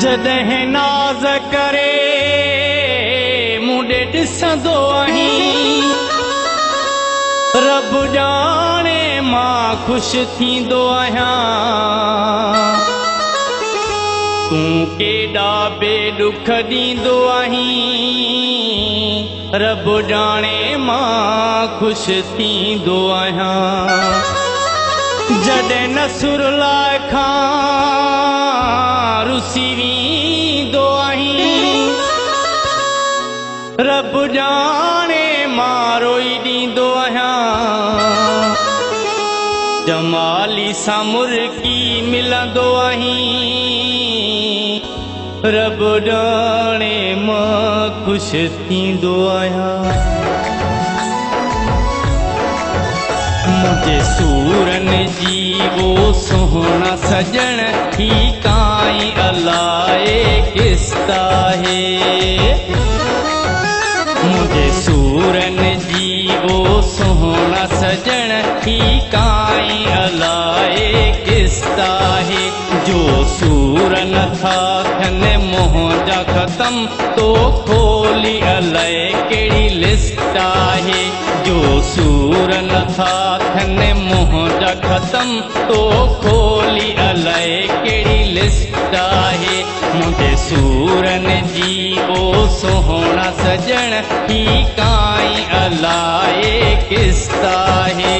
जॾहिं नाज़ करे मूंॾे ॾिसंदो आहीं, रब ॼाणे मां ख़ुशि थींदो आहियां। तूं केॾा बेॾुख ॾींदो आहीं, रब ॼाणे मां ख़ुशि थींदो आहियां। जॾहिं नसुर लाइ खां रुसी वेंदो आहीं, रब ॼाणे मां रोई ॾींदो आहियां। जमाली सां मुर्की मिलंदो आहीं, रब ॼाणे मां ख़ुशि थींदो आहियां। मुंहिंजे सूरनि जी वो सुहिणा सजण ही काई अलाए किस्त आहे। मुंहिंजे सूरनि जी वो सुहिणा सजण ही काई अलाए किस्त आहे। जो सूर नथा थियनि मुंहिंजा ख़तम, तो खोली अलाए कहिड़ी लिस्ट आहे। जो सूर नथा थियनि मुंहिंजा ख़तम, तो खोली अलाए कहिड़ी लिस्ट आहे। मुंहिंजे सूरनि जी ओ सुहिणा सजण ही काई अलाए किस्त आहे।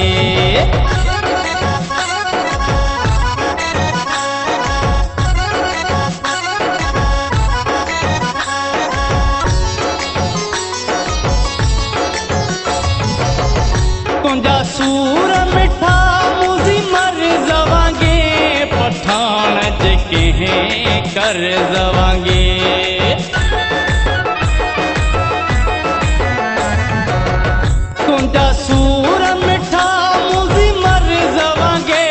तुंहिंजा सूर मिठा मुंहिंजी मर्ज़ वांगे, पठान जेके हैं कर्ज़ वांगे। तुंहिंजा सूर मिठा मुंहिंजी मर्ज़ वांगे,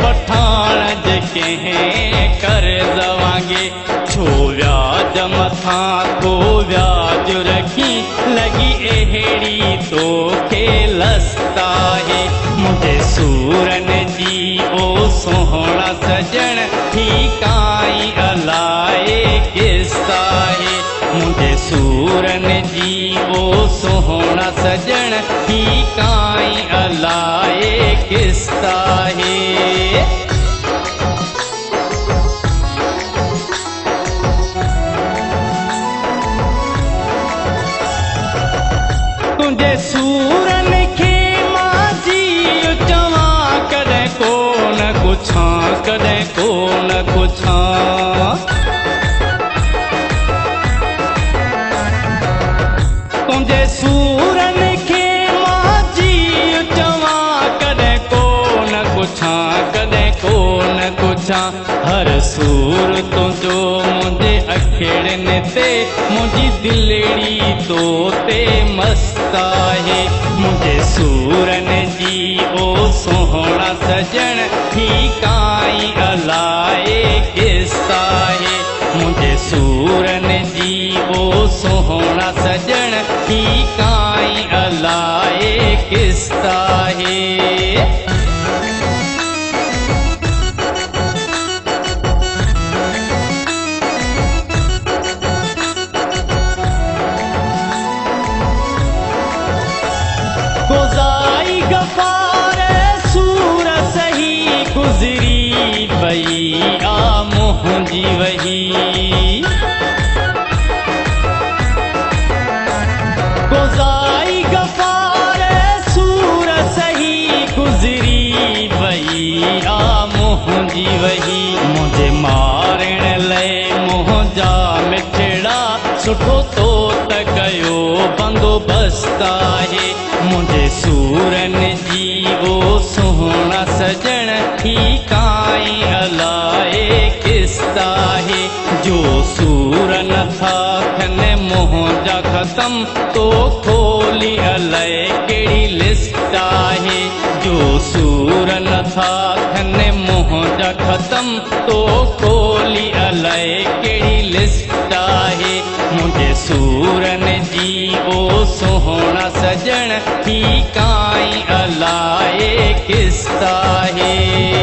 पठान जेके हैं कर्ज़ वांगे। छो व्याज मथां को व्याज रखी, लगी अहिड़ी तोखे लस्त आहे। मुंहिंजे सूरनि जी ओ सुहिणा सजण ही काई अलाए किस्त आहे। मुंहिंजे सूरनि जी ओ सुहिणा सजण ही काई अलाए किस्त आहे। तुंहिंजे सूरनि खे मां जी चवां, कॾहिं कोन पुछां, कॾहिं कोन पुछां। तुंहिंजे सूरनि खे मां जी चवां, कॾहिं कोन पुछां, कॾहिं कोन पुछां। हर सूर तुंहिंजो मुंहिंजे अखिड़नि ते, मुंहिंजी दिलड़ी तो ते मस्त आहे। मुंहिंजे सूरनि जी ओ सुहिणा सजण ही काई अलाए किस्त आहे। मुंहिंजे सूरनि जी ओ सुहिणा सजण ही काई अलाए किस्त आहे। गुज़ाई गफ़ार सूर सही, गुज़री वई आ मुंहिंजी वही। गुज़ाई गफ़ार सूर सही, गुज़री वई आ मुंहिंजी वही। मुंहिंजे मारण लाइ मुंहिंजा मिठड़ा, सुठो तो त कयो बंदोबस्त आहे। मुंहिंजे सूरनि जी ओ सुहिणा सजण ही काई अलाए किस्त आहे। जो सूर नथा थियनि मुंहिंजा ख़तम, तो खोली अलाए कहिड़ी लिस्ट आहे। जो सूर नथा थियनि मुंहिंजा ख़तम, तो खोली अलाए कहिड़ी लिस्ट आहे। मुंहिंजे सूरनि जी ओ सुहिणा सजण ही काई अलाए किस्त आहे।